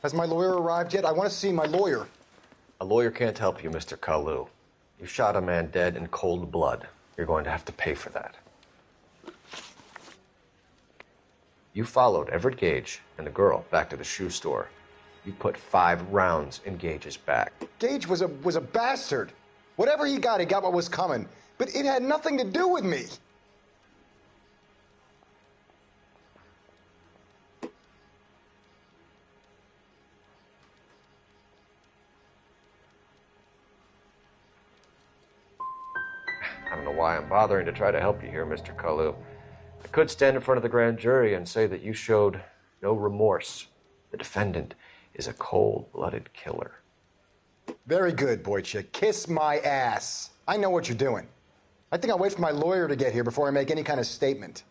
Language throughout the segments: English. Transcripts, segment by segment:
Has my lawyer arrived yet? I want to see my lawyer. A lawyer can't help you, Mr. Kalu. You shot a man dead in cold blood. You're going to have to pay for that. You followed Everett Gage and the girl back to the shoe store. You put 5 rounds in Gage's back. Gage was a bastard. Whatever he got what was coming. But it had nothing to do with me. I don't know why I'm bothering to try to help you here, Mr. Kalu. I could stand in front of the grand jury and say that you showed no remorse. The defendant is a cold-blooded killer. Very good, boy chick. Kiss my ass. I know what you're doing. I think I'll wait for my lawyer to get here before I make any kind of statement.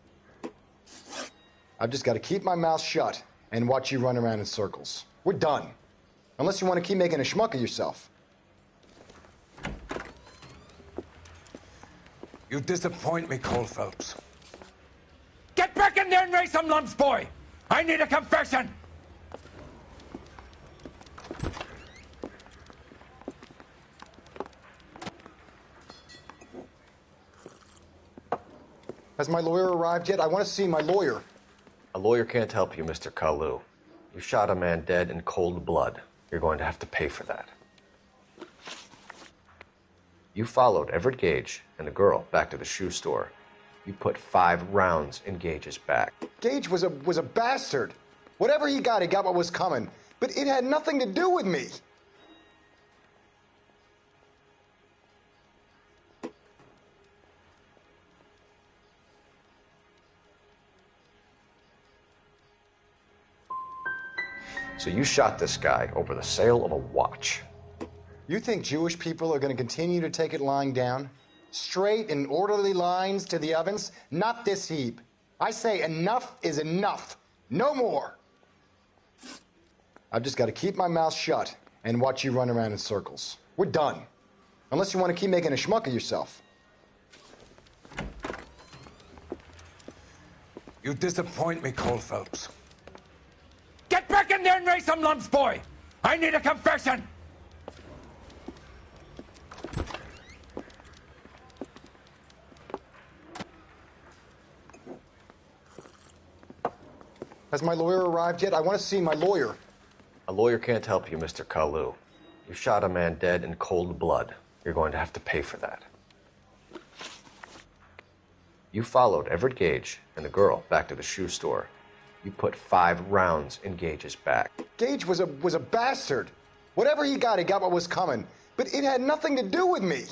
I've just got to keep my mouth shut and watch you run around in circles. We're done. Unless you want to keep making a schmuck of yourself. You disappoint me, Cole Phelps. Get back in there and raise some lumps, boy! I need a confession! Has my lawyer arrived yet? I want to see my lawyer. A lawyer can't help you, Mr. Kalu. You shot a man dead in cold blood. You're going to have to pay for that. You followed Everett Gage and the girl back to the shoe store. You put 5 rounds in Gage's back. Gage was a bastard. Whatever he got what was coming. But it had nothing to do with me. So you shot this guy over the sale of a watch. You think Jewish people are going to continue to take it lying down? Straight and orderly lines to the ovens? Not this heap. I say enough is enough. No more. I've just got to keep my mouth shut and watch you run around in circles. We're done. Unless you want to keep making a schmuck of yourself. You disappoint me, Cole Phelps. Get back in there and raise some lumps, boy! I need a confession! Has my lawyer arrived yet? I want to see my lawyer. A lawyer can't help you, Mr. Kalu. You shot a man dead in cold blood. You're going to have to pay for that. You followed Everett Gage and the girl back to the shoe store. You put 5 rounds in Gage's back. Gage was a bastard. Whatever he got what was coming. But it had nothing to do with me.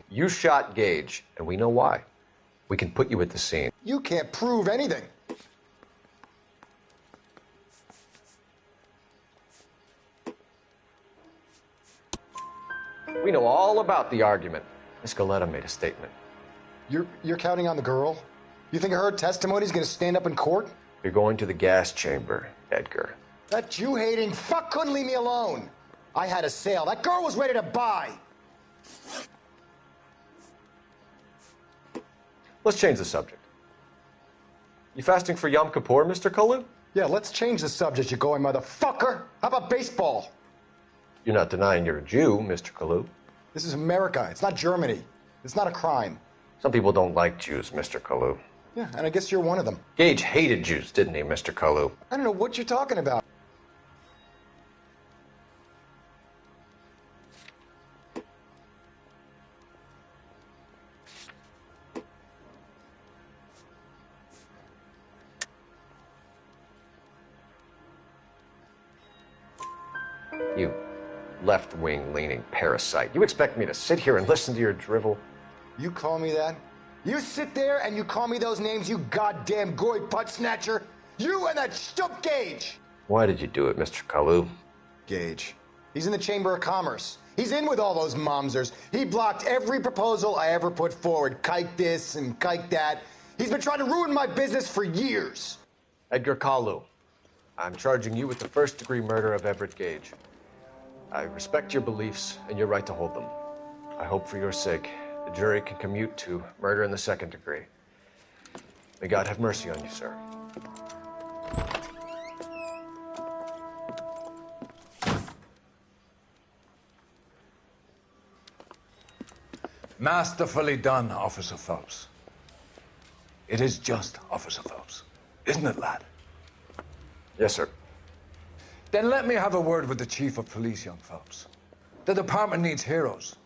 You shot Gage, and we know why. We can put you at the scene. You can't prove anything. We know all about the argument. Miss Galetta made a statement. You're counting on the girl? You think her testimony is going to stand up in court? You're going to the gas chamber, Edgar. That Jew-hating fuck couldn't leave me alone. I had a sale. That girl was ready to buy. Let's change the subject. You fasting for Yom Kippur, Mr. Kalu? Yeah, let's change the subject, you going motherfucker. How about baseball? You're not denying you're a Jew, Mr. Kalu. This is America. It's not Germany. It's not a crime. Some people don't like Jews, Mr. Kalu. Yeah, and I guess you're one of them. Gage hated Jews, didn't he, Mr. Kalu? I don't know what you're talking about. You left-wing leaning parasite. You expect me to sit here and listen to your drivel? You call me that? You sit there and you call me those names, you goddamn goy butt snatcher? You and that stup Gage! Why did you do it, Mr. Kalu? Gage. He's in the Chamber of Commerce. He's in with all those momsers. He blocked every proposal I ever put forward. Kike this and kike that. He's been trying to ruin my business for years. Edgar Kalu, I'm charging you with the first-degree murder of Everett Gage. I respect your beliefs and your right to hold them. I hope for your sake the jury can commute to murder in the second degree. May God have mercy on you, sir. Masterfully done, Officer Phelps. It is just, Officer Phelps. Isn't it, lad? Yes, sir. Then let me have a word with the Chief of Police, young Phelps. The department needs heroes.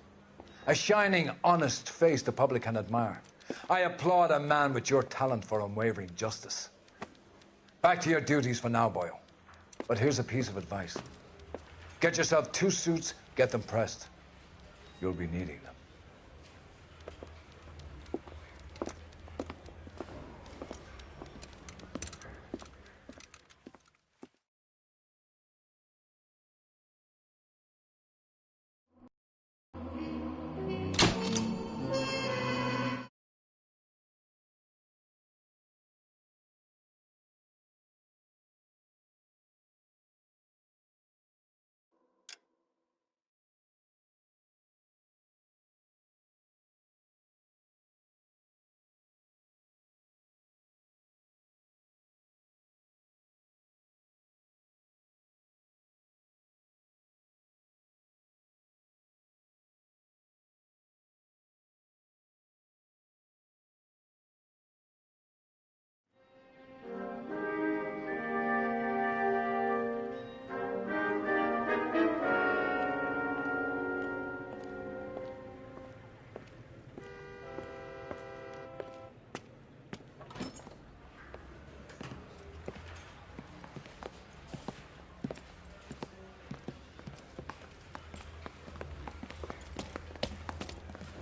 A shining, honest face the public can admire. I applaud a man with your talent for unwavering justice. Back to your duties for now, Boyle. But here's a piece of advice. Get yourself 2 suits, get them pressed. You'll be needing them.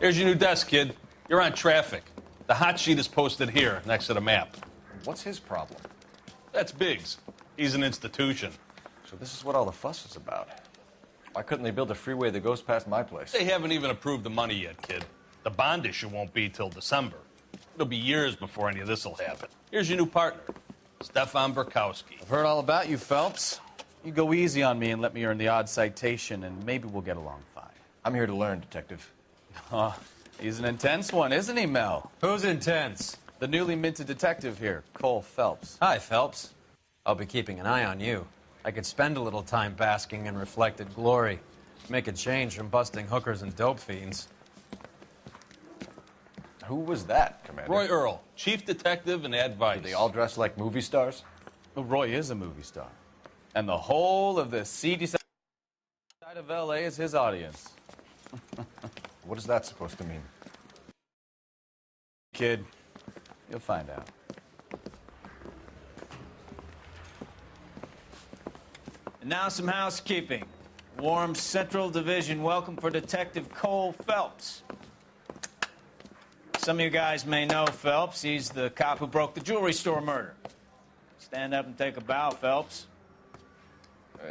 Here's your new desk, kid. You're on traffic. The hot sheet is posted here, next to the map. What's his problem? That's Biggs. He's an institution. So this is what all the fuss is about. Why couldn't they build a freeway that goes past my place? They haven't even approved the money yet, kid. The bond issue won't be till December. It'll be years before any of this will happen. Here's your new partner, Stefan Burkowski. I've heard all about you, Phelps. You go easy on me and let me earn the odd citation, and maybe we'll get along fine. I'm here to learn, Detective. He's an intense one, isn't he, Mel? Who's intense? The newly minted detective here, Cole Phelps. Hi, Phelps. I'll be keeping an eye on you. I could spend a little time basking in reflected glory. Make a change from busting hookers and dope fiends. Who was that, Commander? Roy Earl, chief detective and advice. Do they all dress like movie stars? Well, Roy is a movie star. And the whole of the seedy side of L.A. is his audience. What is that supposed to mean? Kid, you'll find out. And now some housekeeping. Warm Central Division welcome for Detective Cole Phelps. Some of you guys may know Phelps. He's the cop who broke the jewelry store murder. Stand up and take a bow, Phelps.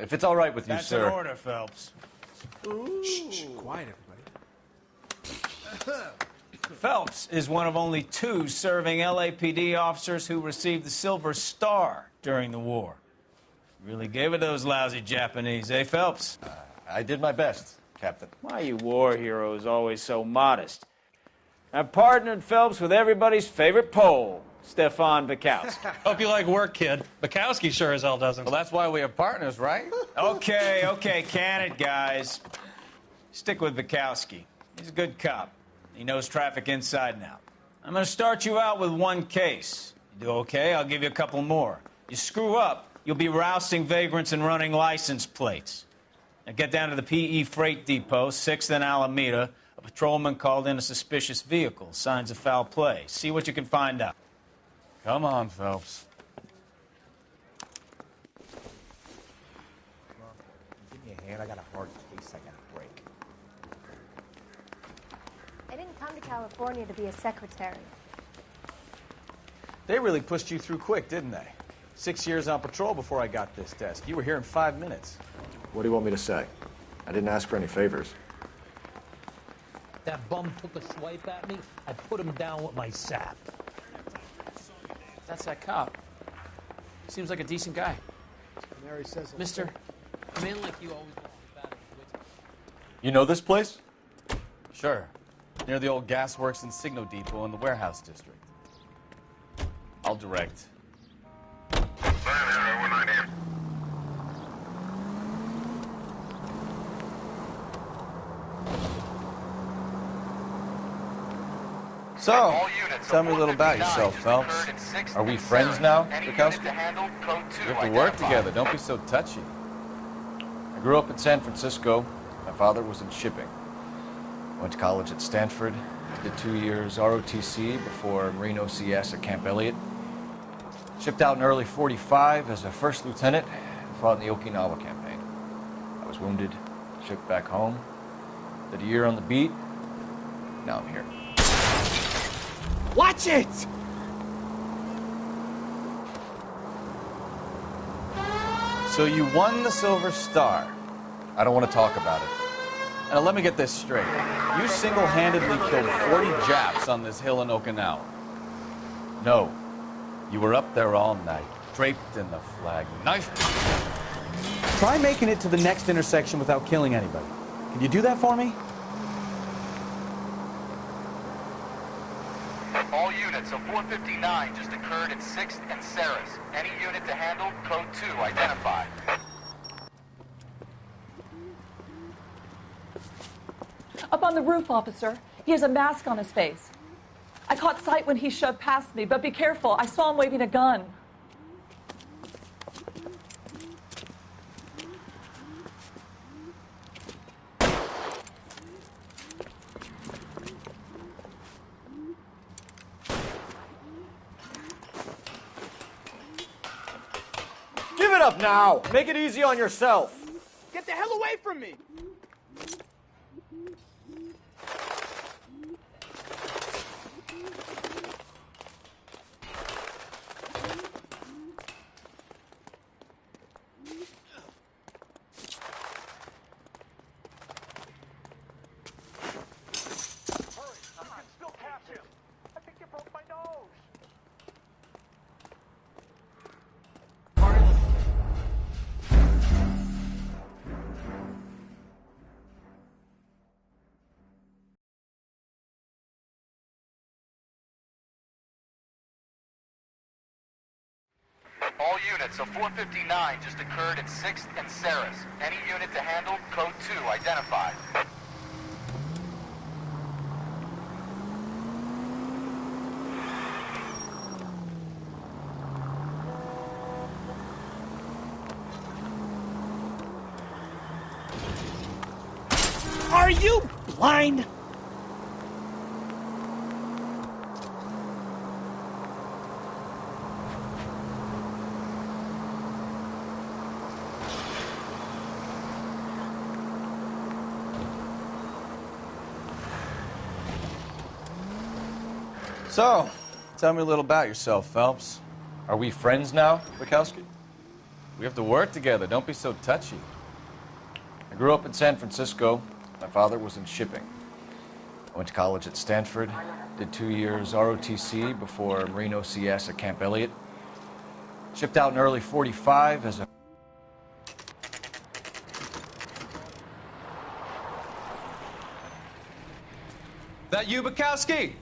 If it's all right with you, That's sir. an order, Phelps. Shh, quiet, everybody. Phelps is one of only 2 serving LAPD officers who received the Silver Star during the war. Really gave it to those lousy Japanese, eh, Phelps? I did my best, Captain. Why are you war heroes always so modest? I've partnered Phelps with everybody's favorite Pole, Stefan Bukowski. Hope you like work, kid. Bukowski sure as hell doesn't. Well, that's why we have partners, right? Okay, can it, guys? Stick with Bukowski. He's a good cop. He knows traffic inside and out. I'm going to start you out with 1 case. You do okay, I'll give you a couple more. You screw up, you'll be rousting vagrants and running license plates. Now get down to the PE Freight Depot, 6th and Alameda. A patrolman called in a suspicious vehicle. Signs of foul play. See what you can find out. Come on, Phelps. Give me a hand. I got a hard case I gotta break. I didn't come to California to be a secretary. They really pushed you through quick, didn't they? 6 years on patrol before I got this desk. You were here in 5 minutes. What do you want me to say? I didn't ask for any favors. That bum took a swipe at me. I put him down with my sap. That's that cop. Seems like a decent guy. Mary says, Mister, a man like you always wants to battle with. You know this place? Sure. Near the old gasworks and Signal Depot in the warehouse district. I'll direct. So, tell me a little about yourself, Phelps. Are we friends now, Bukowski? We have to work together. Don't be so touchy. I grew up in San Francisco. My father was in shipping. Went to college at Stanford. Did 2 years ROTC before Marine OCS at Camp Elliott. Shipped out in early '45 as a first lieutenant and fought in the Okinawa campaign. I was wounded, shipped back home. Did a year on the beat. Now I'm here. Watch it! So you won the Silver Star. I don't want to talk about it. Now let me get this straight. You single-handedly killed 40 Japs on this hill in Okinawa. No. You were up there all night, draped in the flag, knife. Try making it to the next intersection without killing anybody. Can you do that for me? All units, a 459 just occurred at 6th and Saris. Any unit to handle, code 2, identify. Up on the roof, officer. He has a mask on his face. I caught sight when he shoved past me, but be careful. I saw him waving a gun. Give it up now! Make it easy on yourself! Get the hell away from me! All units, a 459 just occurred at 6th and Saris. Any unit to handle, code 2, identify. Are you blind? So, tell me a little about yourself, Phelps. Are we friends now, Bukowski? We have to work together. Don't be so touchy. I grew up in San Francisco. My father was in shipping. I went to college at Stanford. Did 2 years ROTC before Marine OCS at Camp Elliott. Shipped out in early '45 as a... That you, Bukowski?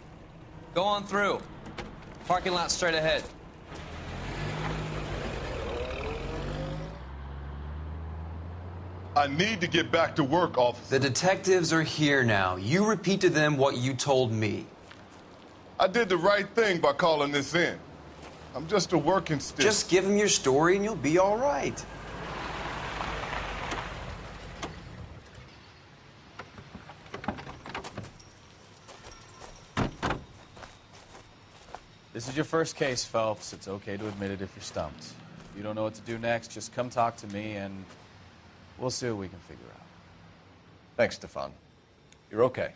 Go on through. Parking lot straight ahead. I need to get back to work, officer. The detectives are here now. You repeat to them what you told me. I did the right thing by calling this in. I'm just a working stick. Just give them your story and you'll be all right. This is your first case, Phelps. It's okay to admit it if you're stumped. If you don't know what to do next, just come talk to me and we'll see what we can figure out. Thanks, Stefan. You're okay.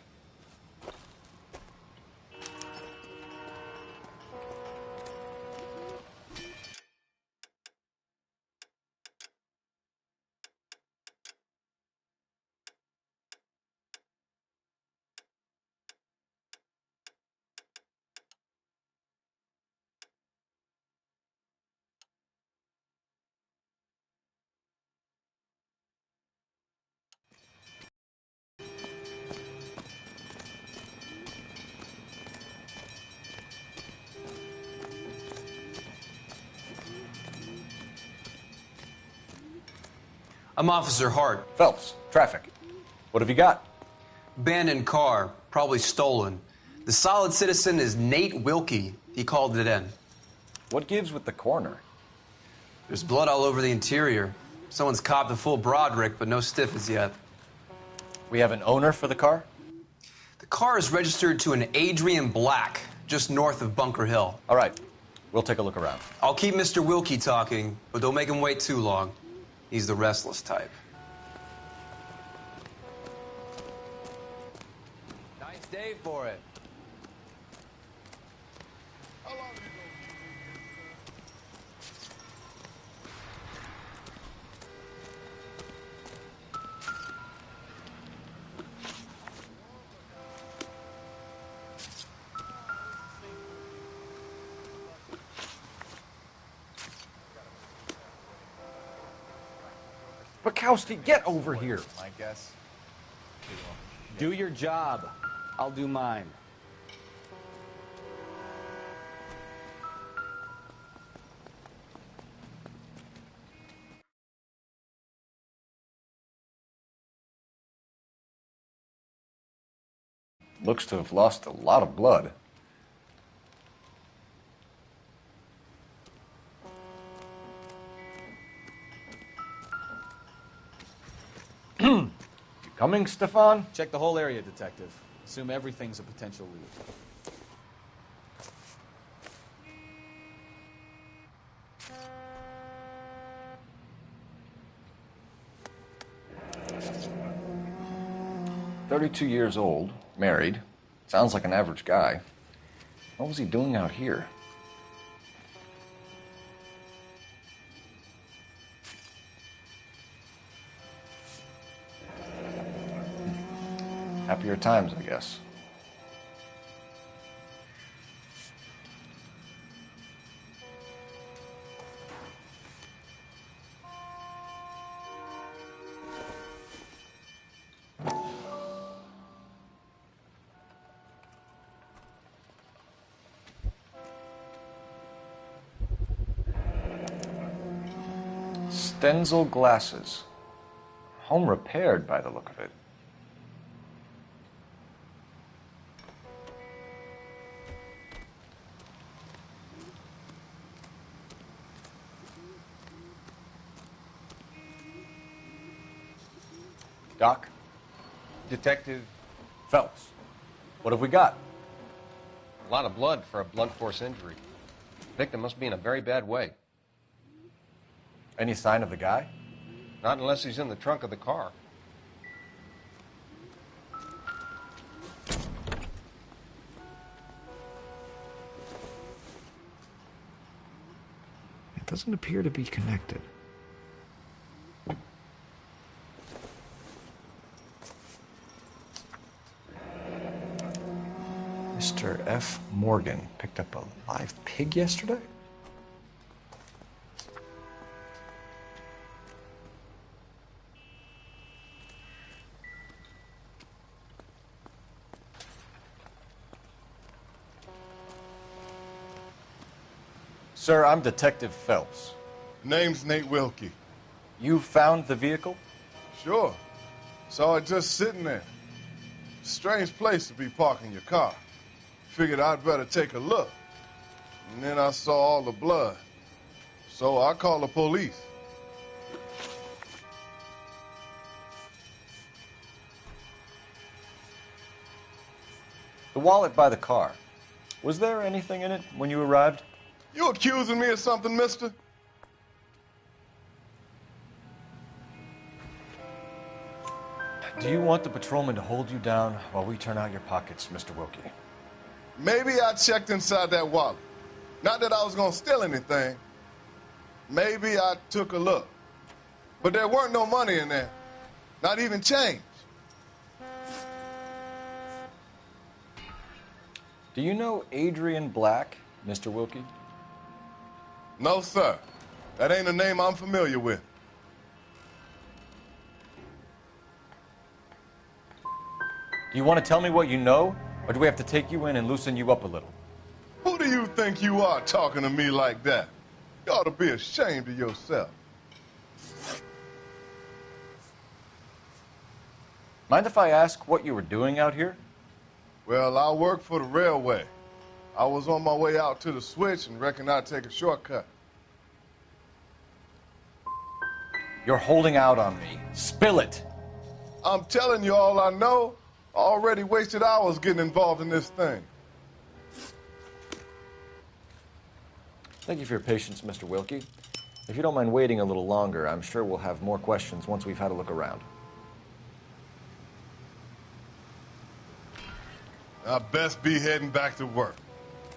I'm Officer Hart. Phelps, traffic. What have you got? Abandoned car, probably stolen. The solid citizen is Nate Wilkie. He called it in. What gives with the coroner? There's blood all over the interior. Someone's copped a full Broderick, but no stiff as yet. We have an owner for the car? The car is registered to an Adrian Black, just north of Bunker Hill. All right. We'll take a look around. I'll keep Mr. Wilkie talking, but don't make him wait too long. He's the restless type. Nice day for it. Bukowski, get over here. I guess. Do your job. I'll do mine. Looks to have lost a lot of blood. You coming, Stefan? Check the whole area, Detective. Assume everything's a potential lead. "32 years old, married. Sounds like an average guy. What was he doing out here?" Happier times, I guess. Stenzel glasses. Home repaired by the look of it. Doc? Detective Phelps. What have we got? A lot of blood for a blunt force injury. Victim must be in a very bad way. Any sign of the guy? Not unless he's in the trunk of the car. It doesn't appear to be connected. Mr. F. Morgan picked up a live pig yesterday? Sir, I'm Detective Phelps. Name's Nate Wilkie. You found the vehicle? Sure. Saw it just sitting there. Strange place to be parking your car. Figured I'd better take a look. And then I saw all the blood. So I called the police. The wallet by the car. Was there anything in it when you arrived? You accusing me of something, mister? Do you want the patrolman to hold you down while we turn out your pockets, Mr. Wilkie? Maybe I checked inside that wallet. Not that I was gonna steal anything. Maybe I took a look. But there weren't no money in there. Not even change. Do you know Adrian Black, Mr. Wilkie? No, sir. That ain't a name I'm familiar with. Do you want to tell me what you know, or do we have to take you in and loosen you up a little? Who do you think you are talking to me like that? You ought to be ashamed of yourself. Mind if I ask what you were doing out here? Well, I work for the railway. I was on my way out to the switch and reckon I'd take a shortcut. You're holding out on me. Spill it. I'm telling you all I know. I already wasted hours getting involved in this thing. Thank you for your patience, Mr. Wilkie. If you don't mind waiting a little longer, I'm sure we'll have more questions once we've had a look around. I best be heading back to work.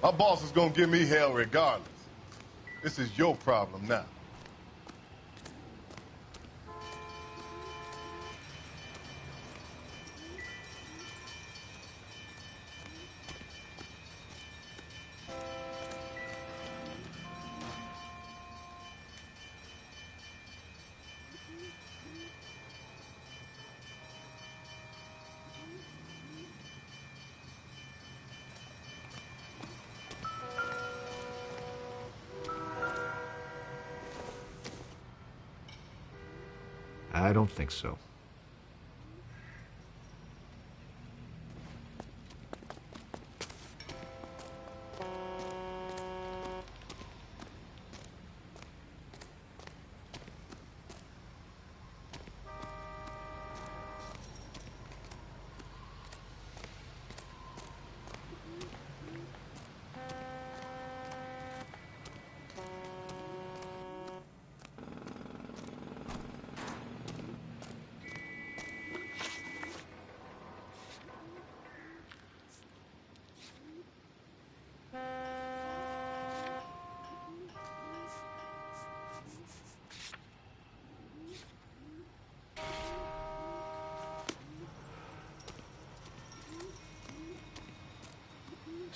My boss is gonna give me hell regardless. This is your problem now. I don't think so.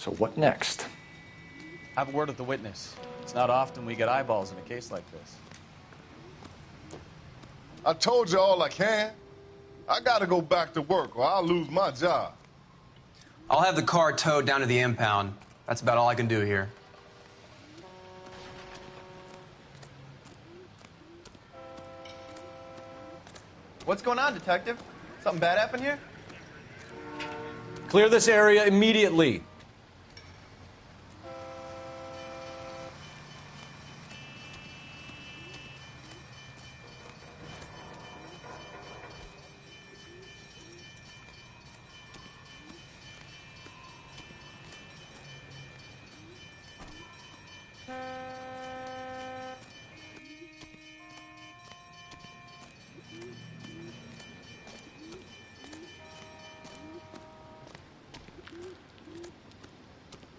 So what next? Have a word with the witness. It's not often we get eyeballs in a case like this. I told you all I can. I gotta go back to work or I'll lose my job. I'll have the car towed down to the impound. That's about all I can do here. What's going on, Detective? Something bad happened here? Clear this area immediately.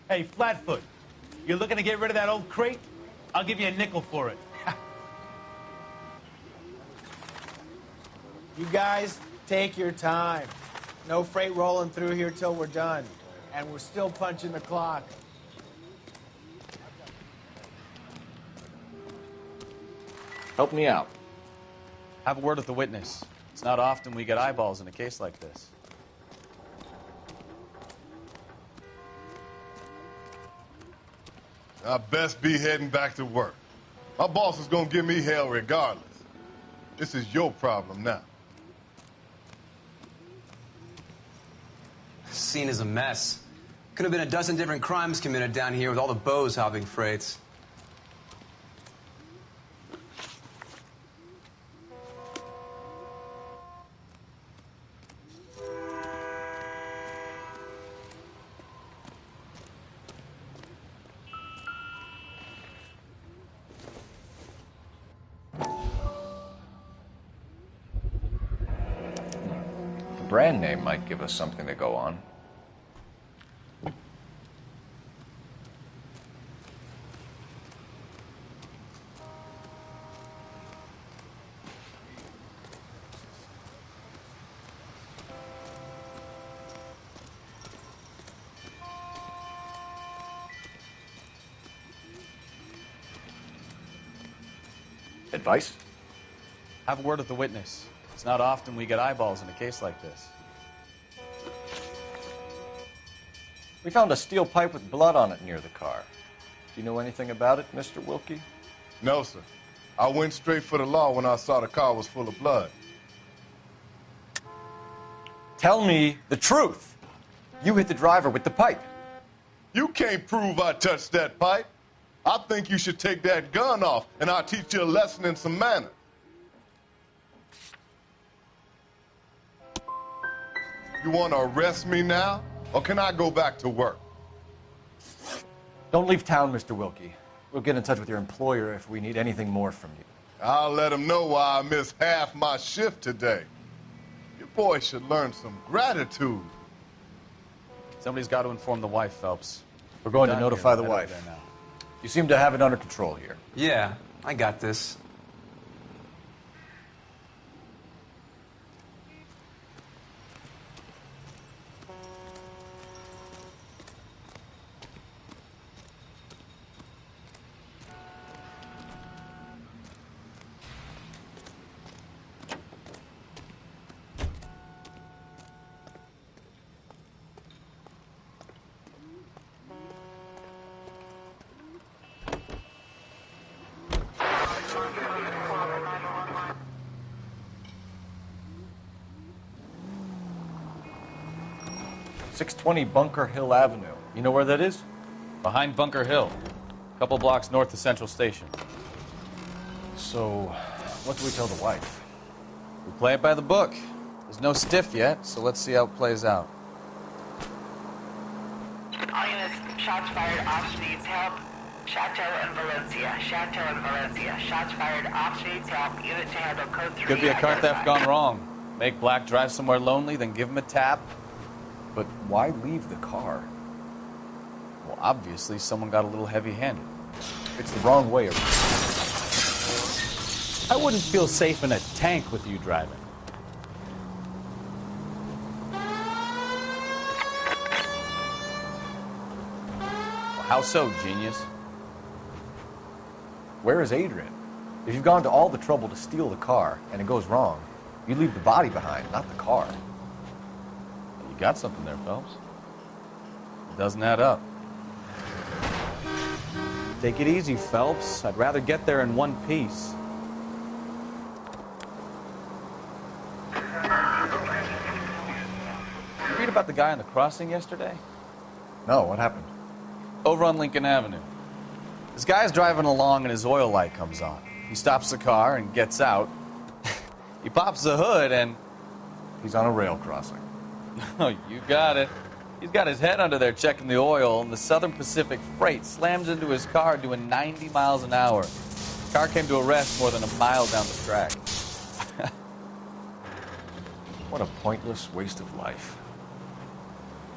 Hey, Flatfoot, you looking to get rid of that old crate? I'll give you a nickel for it. You guys, take your time. No freight rolling through here till we're done. And we're still punching the clock. Help me out. Have a word with the witness. It's not often we get eyeballs in a case like this. I best be heading back to work. My boss is gonna give me hell regardless. This is your problem now. This scene is a mess. Could have been a dozen different crimes committed down here with all the bows hopping freights. Brand name might give us something to go on. Advice? Have a word with the witness. It's not often we get eyeballs in a case like this. We found a steel pipe with blood on it near the car. Do you know anything about it, Mr. Wilkie? No, sir. I went straight for the law when I saw the car was full of blood. Tell me the truth. You hit the driver with the pipe. You can't prove I touched that pipe. I think you should take that gun off, and I'll teach you a lesson in some manners. You want to arrest me now, or can I go back to work? Don't leave town, Mr. Wilkie. We'll get in touch with your employer if we need anything more from you. I'll let him know why I missed half my shift today. Your boy should learn some gratitude. Somebody's got to inform the wife, Phelps. We're going to notify the wife. You seem to have it under control here. Yeah, I got this. .620 Bunker Hill Avenue. You know where that is? Behind Bunker Hill. A couple blocks north of Central Station. So, what do we tell the wife? We play it by the book. There's no stiff yet, so let's see how it plays out. All units, shots fired off streets, help. Chateau and Valencia. Chateau and Valencia. Shots fired off streets, help. Unit to handle code 3. Could be a car theft gone wrong. Make Black drive somewhere lonely, then give him a tap. But why leave the car? Well, obviously, someone got a little heavy-handed. It's the wrong way around. I wouldn't feel safe in a tank with you driving. Well, how so, genius? Where is Adrian? If you've gone to all the trouble to steal the car and it goes wrong, you leave the body behind, not the car. You got something there, Phelps. It doesn't add up. Take it easy, Phelps. I'd rather get there in one piece. You read about the guy on the crossing yesterday? No, what happened? Over on Lincoln Avenue. This guy's driving along and his oil light comes on. He stops the car and gets out. He pops the hood and... He's on a rail crossing. Oh, you got it. He's got his head under there checking the oil, and the Southern Pacific Freight slams into his car doing 90 miles an hour. The car came to a rest more than a mile down the track. What a pointless waste of life.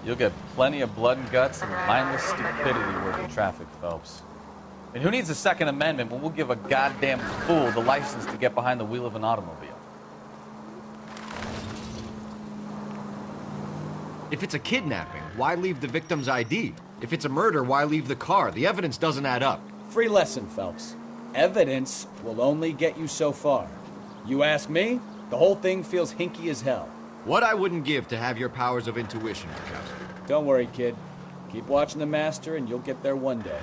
You'll get plenty of blood and guts and mindless stupidity working traffic, Phelps. And who needs a Second Amendment when we'll give a goddamn fool the license to get behind the wheel of an automobile? If it's a kidnapping, why leave the victim's ID? If it's a murder, why leave the car? The evidence doesn't add up. Free lesson, Phelps. Evidence will only get you so far. You ask me, the whole thing feels hinky as hell. What I wouldn't give to have your powers of intuition, Mikowski. Don't worry, kid. Keep watching the master and you'll get there one day.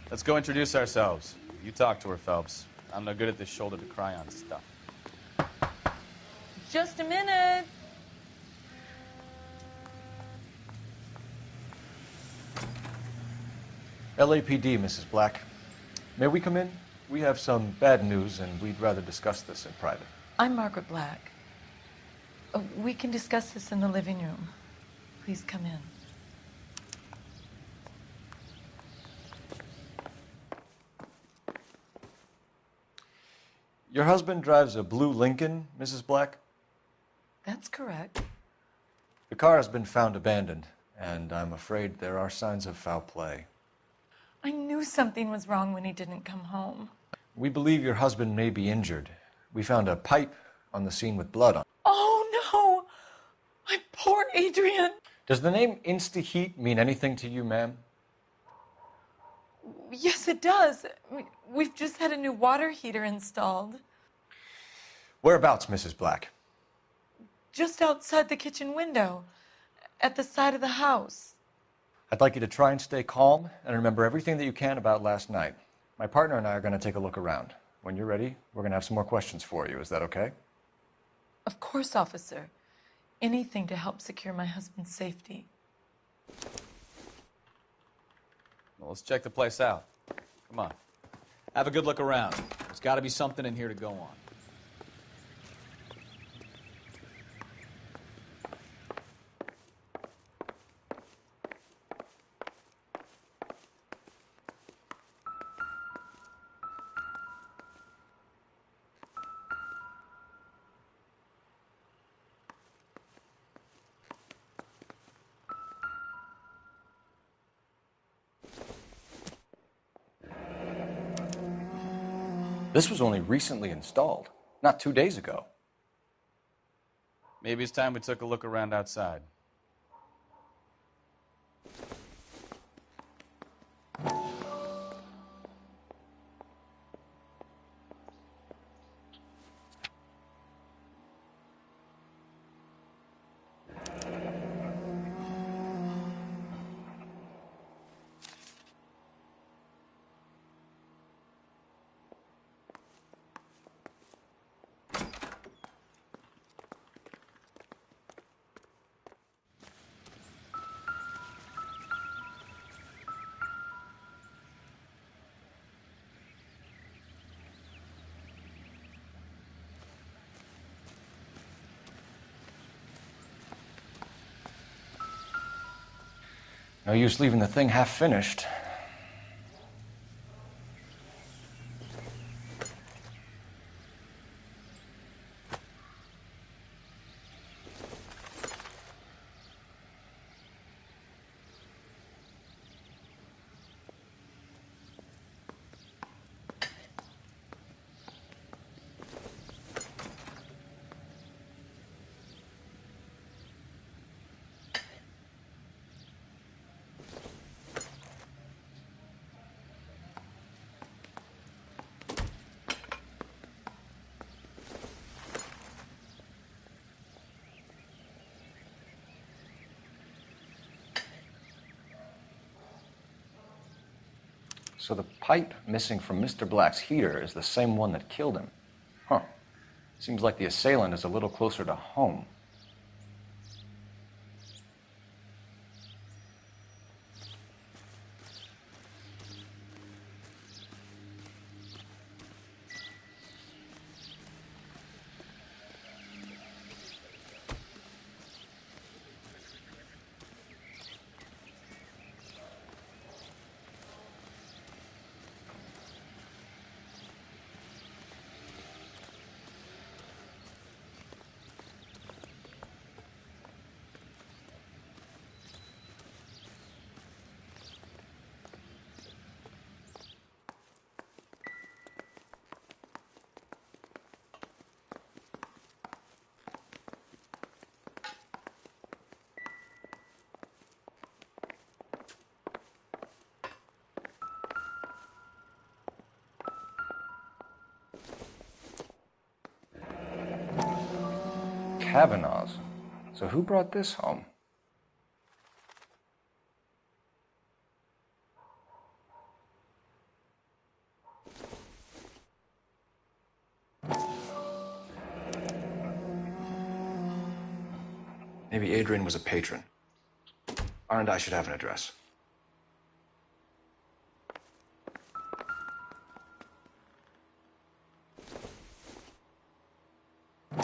Let's go introduce ourselves. You talk to her, Phelps. I'm no good at this shoulder to cry on stuff. Just a minute. LAPD, Mrs. Black. May we come in? We have some bad news, and we'd rather discuss this in private. I'm Margaret Black. We can discuss this in the living room. Please come in. Your husband drives a blue Lincoln, Mrs. Black? That's correct. The car has been found abandoned, and I'm afraid there are signs of foul play. I knew something was wrong when he didn't come home. We believe your husband may be injured. We found a pipe on the scene with blood on it. Oh, no! My poor Adrian! Does the name Insta-Heat mean anything to you, ma'am? Yes, it does. We've just had a new water heater installed. Whereabouts, Mrs. Black? Just outside the kitchen window, at the side of the house. I'd like you to try and stay calm and remember everything that you can about last night. My partner and I are going to take a look around. When you're ready, we're going to have some more questions for you. Is that okay? Of course, officer. Anything to help secure my husband's safety. Well, let's check the place out. Come on. Have a good look around. There's got to be something in here to go on. This was only recently installed, not 2 days ago. Maybe it's time we took a look around outside. No use leaving the thing half finished. So the pipe missing from Mr. Black's heater is the same one that killed him. Huh. Seems like the assailant is a little closer to home. Kavanaugh's. So who brought this home? Maybe Adrian was a patron. R&I should have an address.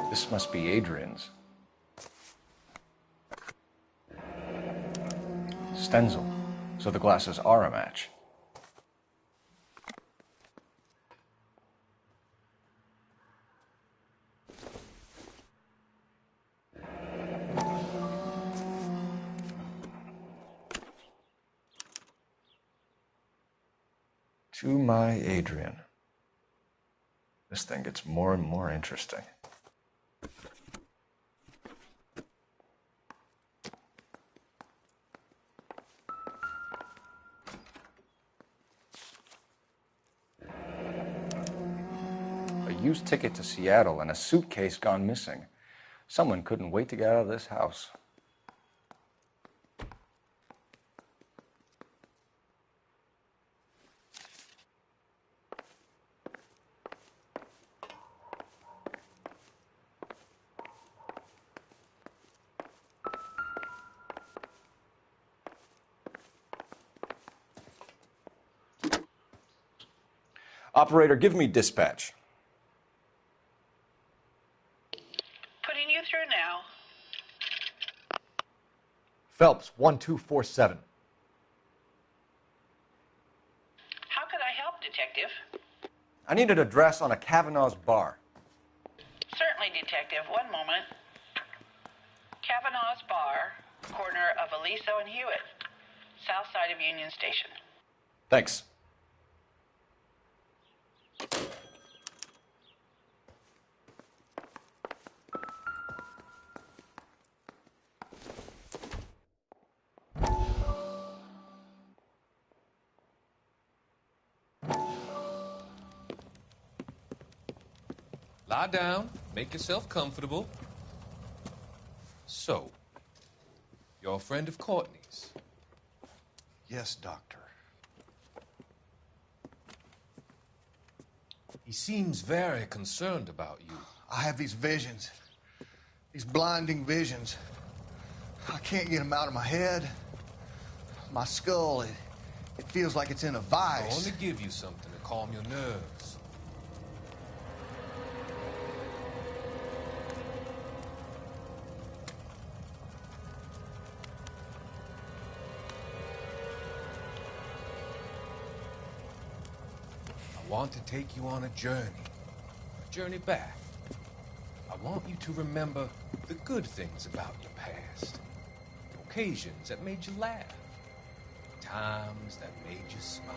This must be Adrian's. Stenzel. So the glasses are a match. To my Adrian. This thing gets more and more interesting. A used ticket to Seattle and a suitcase gone missing. Someone couldn't wait to get out of this house. Operator, give me dispatch. Putting you through now. Phelps, 1247. How could I help, Detective? I need an address on a Kavanaugh's bar. Certainly, Detective. One moment. Kavanaugh's Bar, corner of Aliso and Hewitt, south side of Union Station. Thanks. Lie down, make yourself comfortable. So, you're a friend of Courtney's? Yes, Doctor. He seems very concerned about you. I have these visions, these blinding visions. I can't get them out of my head. My skull, it feels like it's in a vice. I want to give you something to calm your nerves. I want to take you on a journey back. I want you to remember the good things about your past, occasions that made you laugh, times that made you smile.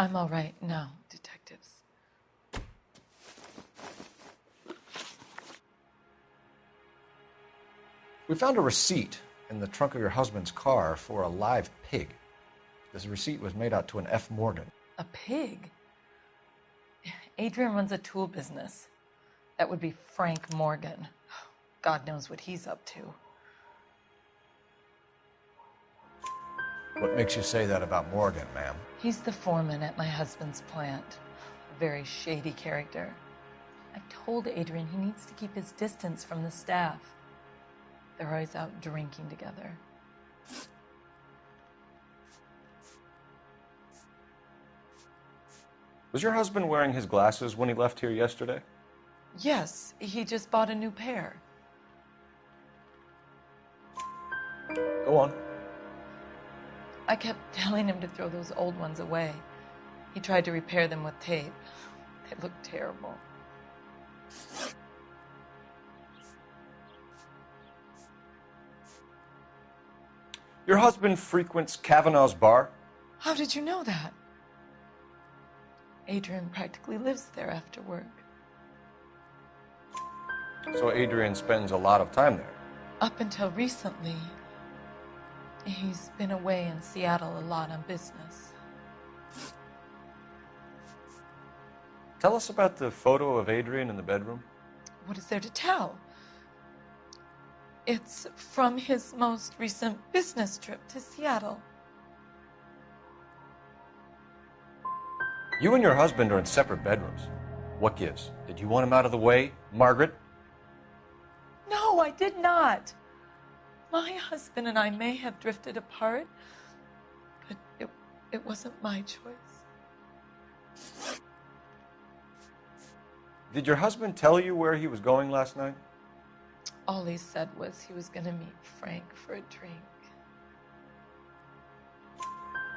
I'm all right now, detectives. We found a receipt in the trunk of your husband's car for a live pig. This receipt was made out to an F. Morgan. A pig? Adrian runs a tool business. That would be Frank Morgan. God knows what he's up to. What makes you say that about Morgan, ma'am? He's the foreman at my husband's plant. A very shady character. I've told Adrian he needs to keep his distance from the staff. They're always out drinking together. Was your husband wearing his glasses when he left here yesterday? Yes, he just bought a new pair. Go on. I kept telling him to throw those old ones away. He tried to repair them with tape. They looked terrible. Your husband frequents Kavanaugh's bar? How did you know that? Adrian practically lives there after work. So Adrian spends a lot of time there? Up until recently, he's been away in Seattle a lot on business. Tell us about the photo of Adrian in the bedroom. What is there to tell? It's from his most recent business trip to Seattle. You and your husband are in separate bedrooms. What gives? Did you want him out of the way, Margaret? No, I did not. My husband and I may have drifted apart, but it wasn't my choice. Did your husband tell you where he was going last night? All he said was he was going to meet Frank for a drink.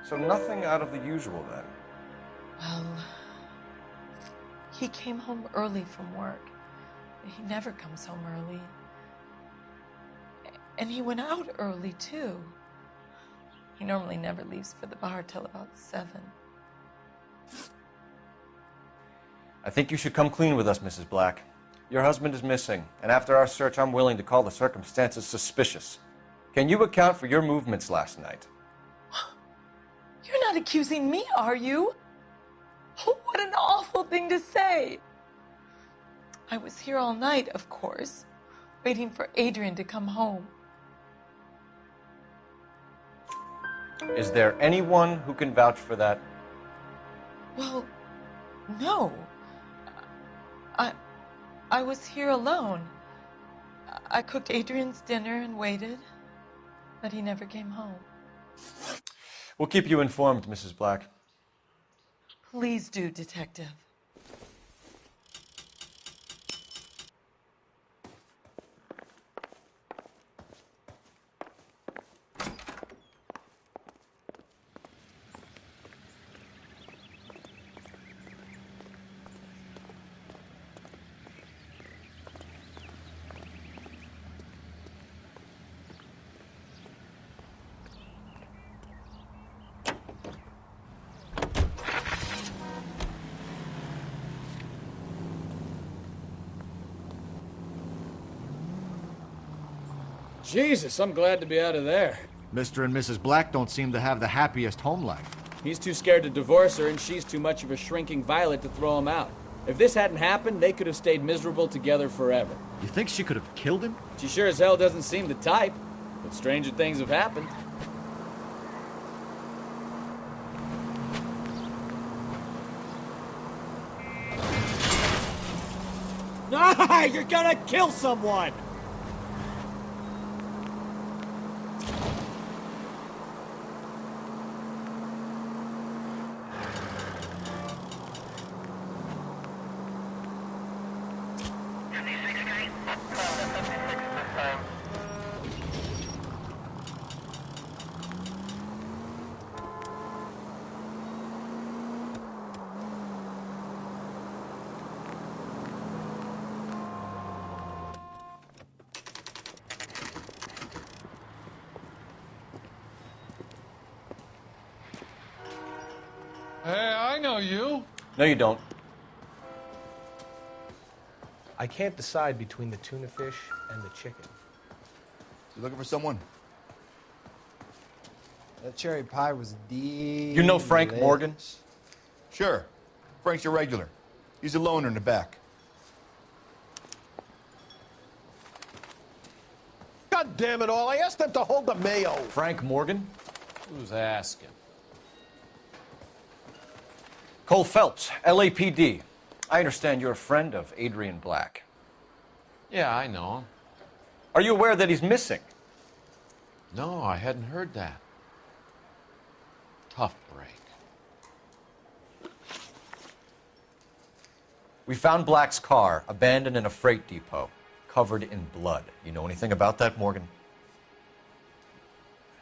So nothing out of the usual then? Well, he came home early from work. He never comes home early. And he went out early, too. He normally never leaves for the bar till about 7. I think you should come clean with us, Mrs. Black. Your husband is missing, and after our search, I'm willing to call the circumstances suspicious. Can you account for your movements last night? You're not accusing me, are you? What an awful thing to say. I was here all night, of course, waiting for Adrian to come home. Is there anyone who can vouch for that? Well, no. I was here alone. I cooked Adrian's dinner and waited, but he never came home. We'll keep you informed, Mrs. Black. Please do, Detective. Jesus, I'm glad to be out of there. Mr. and Mrs. Black don't seem to have the happiest home life. He's too scared to divorce her, and she's too much of a shrinking violet to throw him out. If this hadn't happened, they could have stayed miserable together forever. You think she could have killed him? She sure as hell doesn't seem the type, but stranger things have happened. Ah, you're gonna kill someone! Hey, I know you. No, you don't. I can't decide between the tuna fish and the chicken. You looking for someone? That cherry pie was You know Frank Morgan? Sure. Frank's your regular. He's a loner in the back. God damn it all, I asked them to hold the mayo. Frank Morgan? Who's asking? Cole Phelps, LAPD. I understand you're a friend of Adrian Black. Yeah, I know him. Are you aware that he's missing? No, I hadn't heard that. Tough break. We found Black's car abandoned in a freight depot, covered in blood. You know anything about that, Morgan?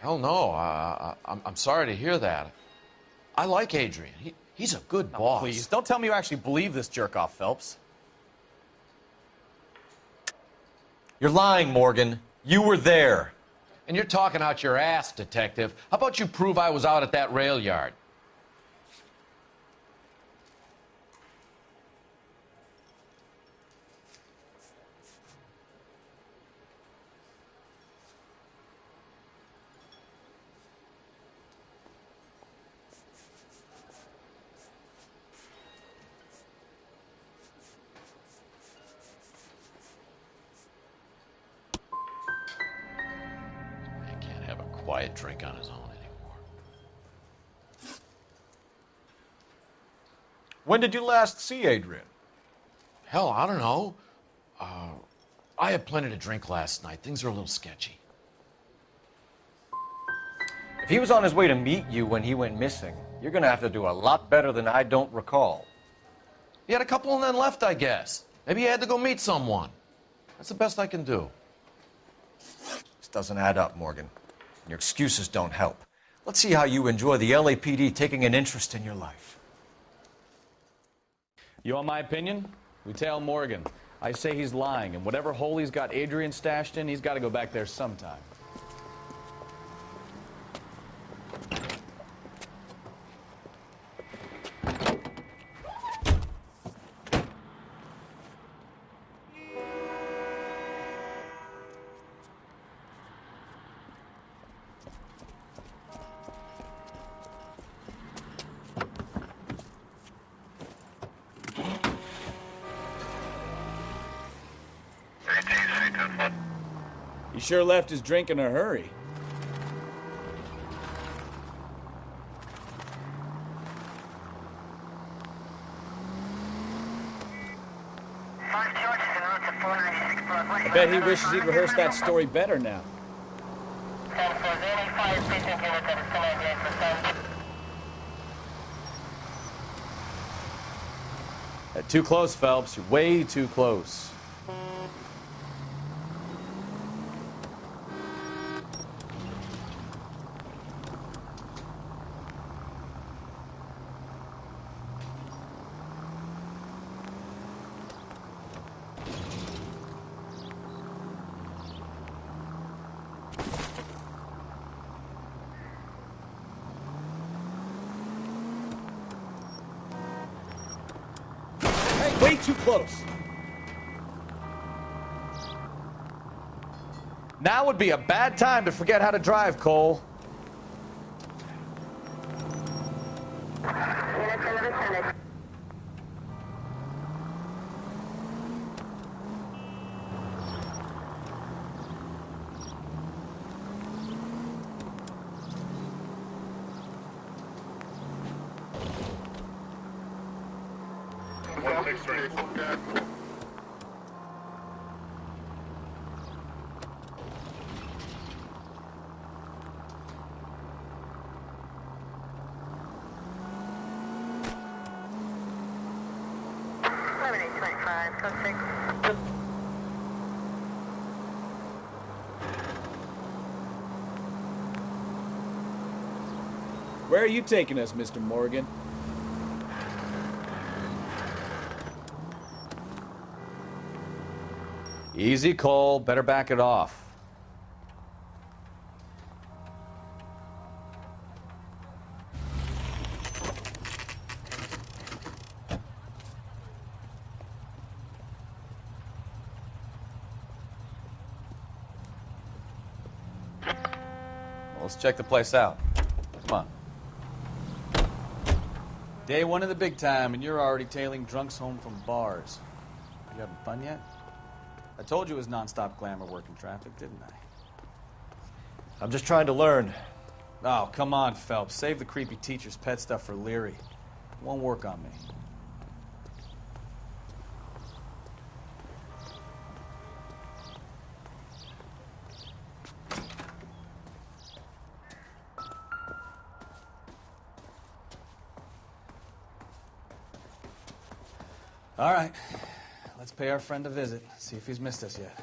Hell no. I'm sorry to hear that. I like Adrian. He's a good boss. Please, don't tell me you actually believe this jerk-off, Phelps. You're lying, Morgan. You were there. And you're talking out your ass, detective. How about you prove I was out at that rail yard? Quiet drink on his own anymore. When did you last see Adrian? Hell, I don't know. I had plenty to drink last night. Things are a little sketchy. If he was on his way to meet you when he went missing, You're gonna have to do a lot better than I don't recall. He had a couple and then left, I guess. Maybe he had to go meet someone. That's the best I can do. This doesn't add up, Morgan. Your excuses don't help. Let's see how you enjoy the LAPD taking an interest in your life. You want my opinion? We tail Morgan. I say he's lying, and whatever hole he's got Adrian stashed in, he's got to go back there sometime. He sure left his drink in a hurry. I bet he wishes he'd rehearsed that story better now. Too close, Phelps. You're way too close. Way too close. Now would be a bad time to forget how to drive, Cole. Where are you taking us, Mr. Morgan? Easy, Cole. Better back it off. Well, let's check the place out. Come on. Day one of the big time, and you're already tailing drunks home from bars. You having fun yet? I told you it was non-stop glamour working traffic, didn't I? I'm just trying to learn. Oh, come on, Phelps. Save the creepy teacher's pet stuff for Leary. It won't work on me. All right, let's pay our friend a visit, see if he's missed us yet.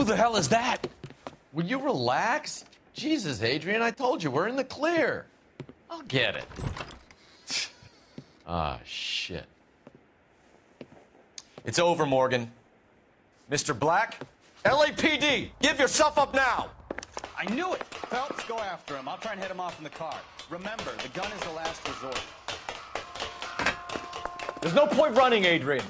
Who the hell is that? Will you relax? Jesus, Adrian, I told you, we're in the clear. I'll get it. Ah, shit. It's over, Morgan. Mr. Black, LAPD, give yourself up now! I knew it! Phelps, go after him. I'll try and hit him off in the car. Remember, the gun is the last resort. There's no point running, Adrian.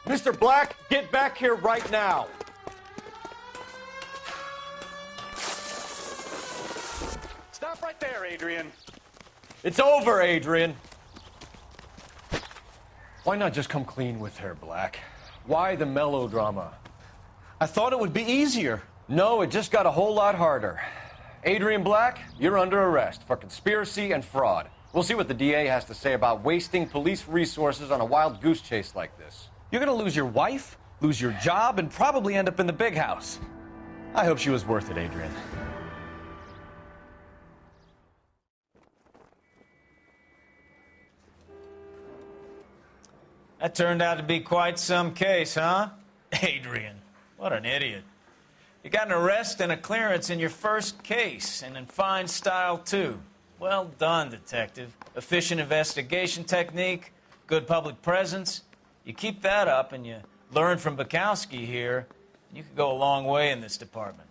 Mr. Black, get back here right now. Stop right there, Adrian. It's over, Adrian. Why not just come clean with her, Black? Why the melodrama? I thought it would be easier. No, it just got a whole lot harder. Adrian Black, you're under arrest for conspiracy and fraud. We'll see what the DA has to say about wasting police resources on a wild goose chase like this. You're gonna lose your wife, lose your job, and probably end up in the big house. I hope she was worth it, Adrian. That turned out to be quite some case, huh? Adrian, what an idiot. You got an arrest and a clearance in your first case, and in fine style, too. Well done, detective. Efficient investigation technique, good public presence. You keep that up and you learn from Bukowski here, you could go a long way in this department.